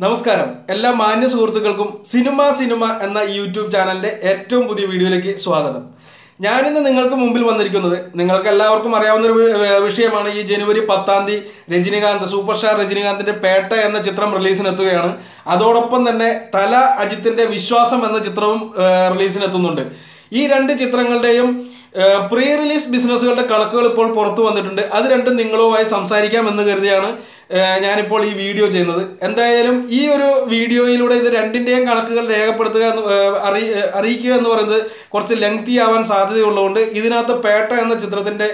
നമസ്കാരം എല്ലാ മാന്യ സുഹൃത്തുക്കൾക്കും സിനിമ എന്ന യൂട്യൂബ് ചാനലിന്റെ ഏറ്റവും പുതിയ വീഡിയോയിലേക്ക് സ്വാഗതം. ഞാനിന്ന് നിങ്ങൾക്ക് മുമ്പിൽ വന്നിരിക്കുന്നത് നിങ്ങൾക്ക് എല്ലാവർക്കും അറിയാവുന്ന ഒരു വിഷയമാണ്. ഈ ജനുവരി 10-ാം തീയതി രജനികാന്ത് സൂപ്പർ സ്റ്റാർ രജനികാന്തിന്റെ പേട്ട എന്ന ചിത്രം റിലീസിനെത്തുകയാണ്. അതോടൊപ്പം തന്നെ തല അജിത്തിന്റെ വിശ്വാസം എന്ന ചിത്രവും റിലീസിനെത്തുന്നുണ്ട്. ഈ രണ്ട് ചിത്രങ്ങളുടെയും പ്രീ റിലീസ് ബിസിനസ്സുകളുടെ കണക്കുകൾ ഇപ്പോൾ പുറത്തു വന്നിട്ടുണ്ട്. അത് രണ്ടും നിങ്ങളുമായി സംസാരിക്കാമെന്ന് കരുതിയാണ് ഞാനിപ്പോൾ ഈ വീഡിയോ ചെയ്യുന്നത്. എന്തായാലും ഈ ഒരു വീഡിയോയിലൂടെ ഇത് രണ്ടിൻ്റെയും കണക്കുകൾ രേഖപ്പെടുത്തുക അറിയിക്കുക എന്ന് പറയുന്നത് കുറച്ച് ലെങ്തി ആവാൻ സാധ്യതയുള്ളതുകൊണ്ട് ഇതിനകത്ത് പേട്ട എന്ന ചിത്രത്തിൻ്റെ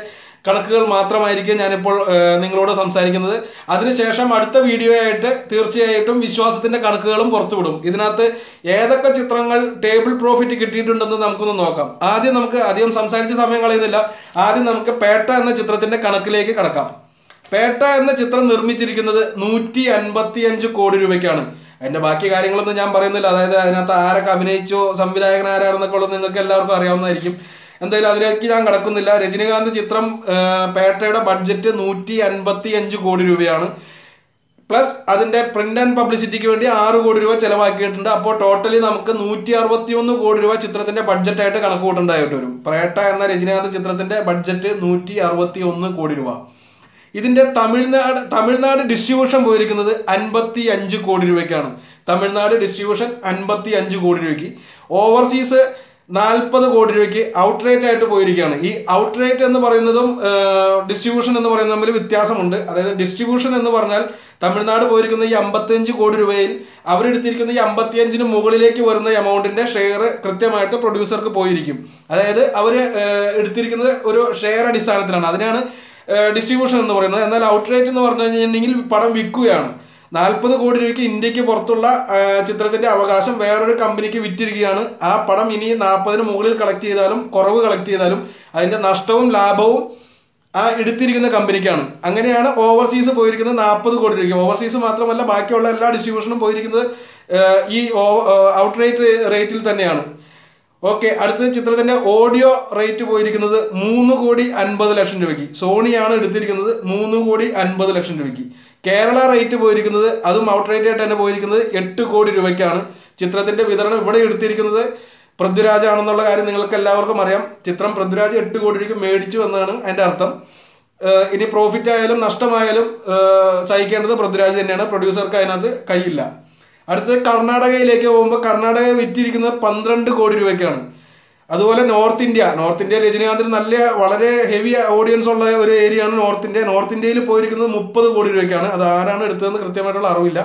കണക്കുകൾ മാത്രമായിരിക്കും ഞാനിപ്പോൾ നിങ്ങളോട് സംസാരിക്കുന്നത്. അതിനുശേഷം അടുത്ത വീഡിയോ ആയിട്ട് തീർച്ചയായിട്ടും വിശ്വാസത്തിന്റെ കണക്കുകളും പുറത്തുവിടും. ഇതിനകത്ത് ഏതൊക്കെ ചിത്രങ്ങൾ ടേബിൾ പ്രോഫിറ്റ് കിട്ടിയിട്ടുണ്ടെന്ന് നമുക്കൊന്ന് നോക്കാം. ആദ്യം നമുക്ക് അധികം സംസാരിച്ച സമയം കളയുന്നില്ല. ആദ്യം നമുക്ക് പേട്ട എന്ന ചിത്രത്തിന്റെ കണക്കിലേക്ക് കടക്കാം. പേട്ട എന്ന ചിത്രം നിർമ്മിച്ചിരിക്കുന്നത് 155 കോടി രൂപയ്ക്കാണ്. അതിന്റെ ബാക്കി കാര്യങ്ങളൊന്നും ഞാൻ പറയുന്നില്ല. അതായത് അതിനകത്ത് ആരൊക്കെ അഭിനയിച്ചോ സംവിധായകൻ ആരാണെന്നൊക്കെ ഉള്ളത് നിങ്ങൾക്ക് എല്ലാവർക്കും അറിയാവുന്നതായിരിക്കും. എന്തായാലും അതിലേക്ക് ഞാൻ കടക്കുന്നില്ല. രജനികാന്ത് ചിത്രം പേട്ടയുടെ ബഡ്ജറ്റ് 155 കോടി രൂപയാണ്. പ്ലസ് അതിന്റെ പ്രിന്റ് ആൻഡ് പബ്ലിസിറ്റിക്ക് വേണ്ടി 6 കോടി രൂപ ചെലവാക്കിയിട്ടുണ്ട്. അപ്പോൾ ടോട്ടലി നമുക്ക് 161 കോടി രൂപ ചിത്രത്തിന്റെ ബഡ്ജറ്റായിട്ട് കണക്ക് കൂട്ടേണ്ടതായിട്ട് വരും. പേട്ട എന്ന രജനികാന്ത് ചിത്രത്തിന്റെ ബഡ്ജറ്റ് 161 കോടി രൂപ. ഇതിന്റെ തമിഴ്നാട് ഡിസ്ട്രിബ്യൂഷൻ പോയിരിക്കുന്നത് 55 കോടി രൂപയ്ക്കാണ്. തമിഴ്നാട് ഡിസ്ട്രിബ്യൂഷൻ 55 കോടി രൂപയ്ക്ക്. ഓവർസീസ് 40 കോടി രൂപയ്ക്ക് ഔട്ട്റേറ്റ് ആയിട്ട് പോയിരിക്കുകയാണ്. ഈ ഔട്ട്റേറ്റ് എന്ന് പറയുന്നതും ഡിസ്ട്രിബ്യൂഷൻ എന്ന് പറയുന്നത് തമ്മിൽ വ്യത്യാസമുണ്ട്. അതായത് ഡിസ്ട്രിബ്യൂഷൻ എന്ന് പറഞ്ഞാൽ തമിഴ്നാട് പോയിരിക്കുന്ന ഈ 55 കോടി രൂപയിൽ അവരെടുത്തിരിക്കുന്ന ഈ 55-ന് മുകളിലേക്ക് വരുന്ന എമൗണ്ടിന്റെ ഷെയർ കൃത്യമായിട്ട് പ്രൊഡ്യൂസർക്ക് പോയിരിക്കും. അതായത് അവർ എടുത്തിരിക്കുന്നത് ഒരു ഷെയർ അടിസ്ഥാനത്തിലാണ്. അതിനാണ് ഡിസ്ട്രിബ്യൂഷൻ എന്ന് പറയുന്നത്. എന്നാൽ ഔട്ട്റേറ്റ് എന്ന് പറഞ്ഞു കഴിഞ്ഞിട്ടുണ്ടെങ്കിൽ പടം വിൽക്കുകയാണ്. 40 കോടി രൂപയ്ക്ക് ഇന്ത്യക്ക് പുറത്തുള്ള ചിത്രത്തിന്റെ അവകാശം വേറൊരു കമ്പനിക്ക് വിറ്റിരിക്കുകയാണ്. ആ പടം ഇനി 40-ന് മുകളിൽ കളക്ട് ചെയ്താലും കുറവ് കളക്ട് ചെയ്താലും അതിന്റെ നഷ്ടവും ലാഭവും ആ എടുത്തിരിക്കുന്ന കമ്പനിക്കാണ്. അങ്ങനെയാണ് ഓവർസീസ് പോയിരിക്കുന്നത് 40 കോടി രൂപയ്ക്ക്. ഓവർസീസ് മാത്രമല്ല ബാക്കിയുള്ള എല്ലാ ഡിസ്ട്രിബ്യൂഷനും പോയിരിക്കുന്നത് ഈ ഔട്ട്റേറ്റ് റേറ്റിൽ തന്നെയാണ്. ഓക്കെ, അടുത്ത ചിത്രത്തിന്റെ ഓഡിയോ റേറ്റ് പോയിരിക്കുന്നത് 3,50,00,000 രൂപയ്ക്ക്. സോണിയാണ് എടുത്തിരിക്കുന്നത് 3,50,00,000 രൂപയ്ക്ക്. കേരള റേറ്റ് പോയിരിക്കുന്നത് അതും ഔട്ട് റേറ്റ് ആയിട്ട് തന്നെ പോയിരിക്കുന്നത് 8 കോടി രൂപയ്ക്കാണ്. ചിത്രത്തിന്റെ വിതരണം ഇവിടെ എടുത്തിരിക്കുന്നത് പൃഥ്വിരാജ് ആണെന്നുള്ള കാര്യം നിങ്ങൾക്ക് എല്ലാവർക്കും അറിയാം. ചിത്രം പൃഥ്വിരാജ് 8 കോടി രൂപയ്ക്ക് മേടിച്ചു എന്നാണ് അതിന്റെ അർത്ഥം. ഇനി പ്രോഫിറ്റ് ആയാലും നഷ്ടമായാലും സഹിക്കേണ്ടത് പൃഥ്വിരാജ് തന്നെയാണ്. പ്രൊഡ്യൂസർക്ക് അതിനകത്ത് കൈയില്ല. അടുത്തത് കർണാടകയിലേക്ക് പോകുമ്പോൾ കർണാടക വിറ്റിരിക്കുന്നത് 12 കോടി രൂപയ്ക്കാണ്. അതുപോലെ നോർത്ത് ഇന്ത്യ രജനികാന്തിന് വളരെ ഹെവി ഓഡിയൻസ് ഉള്ള ഒരു ഏരിയയാണ് നോർത്ത് ഇന്ത്യയിൽ പോയിരിക്കുന്നത് 30 കോടി രൂപയ്ക്കാണ്. അത് ആരാണ് എടുത്തതെന്ന് കൃത്യമായിട്ടുള്ള അറിവില്ല.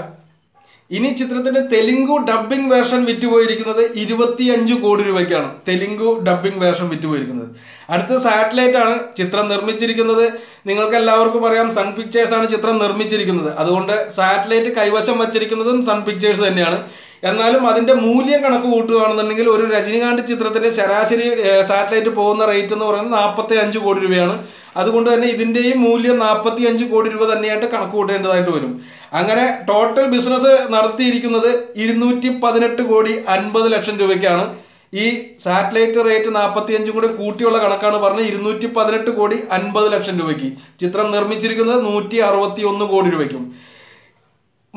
ഇനി ചിത്രത്തിന്റെ തെലുങ്കു ഡബ്ബിംഗ് വേർഷൻ വിറ്റുപോയിരിക്കുന്നത് 25 കോടി രൂപയ്ക്കാണ്. തെലുങ്കു ഡബ്ബിംഗ് വേർഷൻ വിറ്റുപോയിരിക്കുന്നത്. അടുത്ത സാറ്റലൈറ്റ് ആണ്. ചിത്രം നിർമ്മിച്ചിരിക്കുന്നത് നിങ്ങൾക്ക് എല്ലാവർക്കും അറിയാം സൺ പിക്ചേഴ്സ് ആണ് ചിത്രം നിർമ്മിച്ചിരിക്കുന്നത്. അതുകൊണ്ട് സാറ്റലൈറ്റ് കൈവശം വച്ചിരിക്കുന്നതും സൺ പിക്ചേഴ്സ് തന്നെയാണ്. എന്നാലും അതിന്റെ മൂല്യം കണക്ക് കൂട്ടുകയാണെന്നുണ്ടെങ്കിൽ ഒരു രജനികാന്ത് ചിത്രത്തിന്റെ ശരാശരി സാറ്റലൈറ്റ് പോകുന്ന റേറ്റ് എന്ന് പറയുന്നത് 45 കോടി രൂപയാണ്. അതുകൊണ്ട് തന്നെ ഇതിന്റെയും മൂല്യം 45 കോടി രൂപ തന്നെയായിട്ട് കണക്ക് കൂട്ടേണ്ടതായിട്ട് വരും. അങ്ങനെ ടോട്ടൽ ബിസിനസ് നടത്തിയിരിക്കുന്നത് 218 കോടി 50,00,000 രൂപയ്ക്കാണ്. ഈ സാറ്റലൈറ്റ് റേറ്റ് 45 കൂടി കൂട്ടിയുള്ള കണക്കാണ് പറഞ്ഞത്. 218 കോടി 50,00,000 രൂപയ്ക്ക്. ചിത്രം നിർമ്മിച്ചിരിക്കുന്നത് 161 കോടി രൂപയ്ക്കും.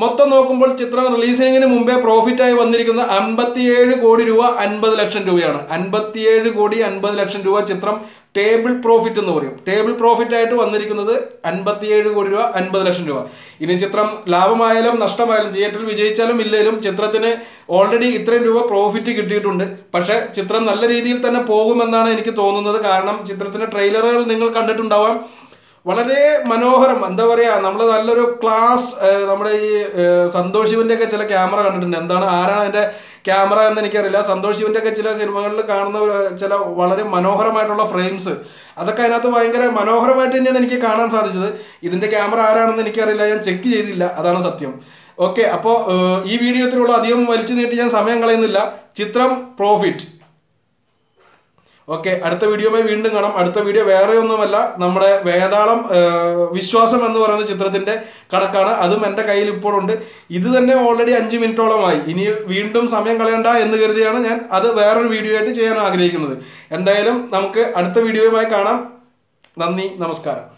മൊത്തം നോക്കുമ്പോൾ ചിത്രം റിലീസിങ്ങിന് മുമ്പേ പ്രോഫിറ്റായി വന്നിരിക്കുന്ന 57 കോടി രൂപ 50,00,000 രൂപയാണ്. 57 കോടി 50,00,000 രൂപ ചിത്രം ടേബിൾ പ്രോഫിറ്റ് എന്ന് പറയും. ടേബിൾ പ്രോഫിറ്റ് ആയിട്ട് വന്നിരിക്കുന്നത് 57 കോടി രൂപ 50,00,000 രൂപ. ഇനി ചിത്രം ലാഭമായാലും നഷ്ടമായാലും തിയേറ്ററിൽ വിജയിച്ചാലും ഇല്ലെങ്കിലും ചിത്രത്തിന് ഓൾറെഡി ഇത്രയും രൂപ പ്രോഫിറ്റ് കിട്ടിയിട്ടുണ്ട്. പക്ഷേ ചിത്രം നല്ല രീതിയിൽ തന്നെ പോകുമെന്നാണ് എനിക്ക് തോന്നുന്നത്. കാരണം ചിത്രത്തിന്റെ ട്രെയിലറുകൾ നിങ്ങൾ കണ്ടിട്ടുണ്ടാവാം. വളരെ മനോഹരം, എന്താ പറയുക, നമ്മൾ നല്ലൊരു ക്ലാസ് നമ്മുടെ ഈ സന്തോഷ് ശിവന്റെ ഒക്കെ ചില ക്യാമറ കണ്ടിട്ടുണ്ട്. ആരാണ് അതിന്റെ ക്യാമറ എന്ന് എനിക്കറിയില്ല. സന്തോഷ് ശിവന്റെ ഒക്കെ ചില സിനിമകളിൽ കാണുന്ന ചില വളരെ മനോഹരമായിട്ടുള്ള ഫ്രെയിംസ്, അതൊക്കെ അതിനകത്ത് ഭയങ്കര മനോഹരമായിട്ട് തന്നെയാണ് എനിക്ക് കാണാൻ സാധിച്ചത്. ഇതിന്റെ ക്യാമറ ആരാണെന്ന് എനിക്കറിയില്ല, ഞാൻ ചെക്ക് ചെയ്തില്ല, അതാണ് സത്യം. ഓക്കെ, അപ്പോൾ ഈ വീഡിയോത്തിലുള്ള അധികം വലിച്ചു നീട്ടി ഞാൻ സമയം കളയുന്നില്ല. ചിത്രം പ്രോഫിറ്റ്. ഓക്കെ, അടുത്ത വീഡിയോയുമായി വീണ്ടും കാണാം. അടുത്ത വീഡിയോ വേറെ ഒന്നുമല്ല, നമ്മുടെ വേതാളം വിശ്വാസം എന്ന് പറയുന്ന ചിത്രത്തിന്റെ കണക്കാണ്. അതും എൻ്റെ കയ്യിൽ ഇപ്പോഴുണ്ട്. ഇത് തന്നെ ഓൾറെഡി 5 മിനിറ്റോളമായി. ഇനി വീണ്ടും സമയം കളയണ്ട എന്ന് കരുതിയാണ് ഞാൻ അത് വേറൊരു വീഡിയോ ആയിട്ട് ചെയ്യാൻ ആഗ്രഹിക്കുന്നത്. എന്തായാലും നമുക്ക് അടുത്ത വീഡിയോയുമായി കാണാം. നന്ദി, നമസ്കാരം.